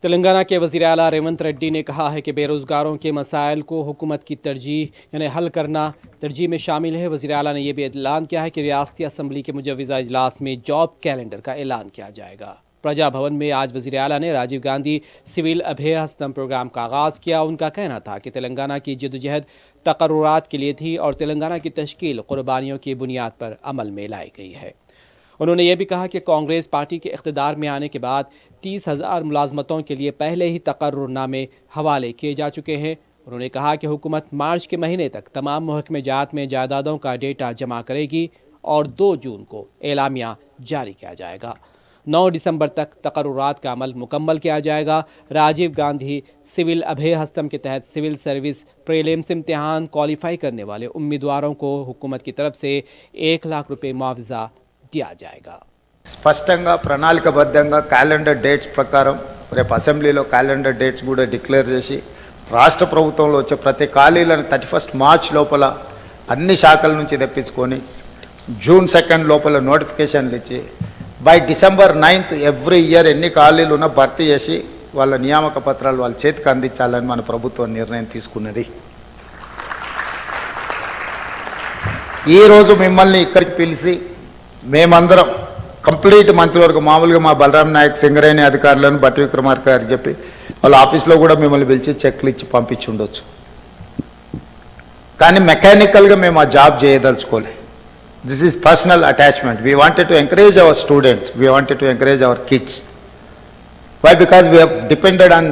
تلنگانہ کے وزیر اعلیٰ ریونت ریڈی نے کہا ہے کہ بیروزگاروں کے مسائل کو حکومت کی ترجیح حل کرنا ترجیح میں شامل ہے۔ وزیر اعلیٰ نے یہ بھی اعلان کیا ہے کہ ریاستی اسمبلی کے مجوزہ اجلاس میں جاب کیلنڈر کا اعلان کیا جائے گا۔ پرجا بھون میں آج وزیر اعلیٰ نے راجیو گاندھی سول ابھے ہستم پروگرام کا آغاز کیا۔ ان کا کہنا تھا کہ تلنگانہ کی جدوجہد تقررات کے لیے تھی اور تلنگانہ کی تشکیل قربانیوں کی بنیاد پر عمل میں لائی گئی ہے۔ انہوں نے یہ بھی کہا کہ کانگریس پارٹی کے اقتدار میں آنے کے بعد 30,000 ملازمتوں کے لیے پہلے ہی تقرر نامے حوالے کیے جا چکے ہیں۔ انہوں نے کہا کہ حکومت مارچ کے مہینے تک تمام محکمہ جات میں جائیدادوں کا ڈیٹا جمع کرے گی اور 2 جون کو اعلامیہ جاری کیا جائے گا۔ 9 دسمبر تک تقررات کا عمل مکمل کیا جائے گا۔ راجیو گاندھی سول ابھے ہستم کے تحت سول سروس پریلیمس امتحان کوالیفائی کرنے والے امیدواروں کو حکومت کی طرف سے 1 لاکھ روپے معاوضہ دیا جائے گا۔ స్పష్టంగా ప్రణాళికబద్ధంగా calendar dates ప్రకారం రేపు అసెంబ్లీలో క్యాలెండర్ డేట్స్ కూడా డిక్లేర్ చేసి రాష్ట్ర ప్రభుత్వంలో వచ్చే ప్రతి ఖాళీలను 31 మార్చ్ లోపల అన్ని శాఖల నుంచి తెప్పించుకొని జూన్ 2 లోపల నోటిఫికేషన్లు ఇచ్చి బై డిసెంబర్ 9 ఎవ్రీ ఇయర్ ఎన్ని ఖాళీలు ఉన్నా భర్తీ చేసి వాళ్ళ నియామక పత్రాలు వాళ్ళ చేతికి అందించాలని మన ప్రభుత్వం నిర్ణయం తీసుకున్నది। ఈరోజు మిమ్మల్ని ఇక్కడికి పిలిచి మేమందరం కంప్లీట్ మంత్రివర్గం మామూలుగా మా బలరాం నాయక్ సింగరేణి అధికారులను బట్టి విక్రమార్క గారు చెప్పి వాళ్ళ ఆఫీస్లో కూడా మిమ్మల్ని పిలిచి చెక్లు ఇచ్చి పంపించి ఉండొచ్చు, కానీ మెకానికల్గా మేము ఆ జాబ్ చేయదలుచుకోలే। This is personal attachment. We wanted to encourage our students, we wanted to encourage our kids. Why? Because we have depended on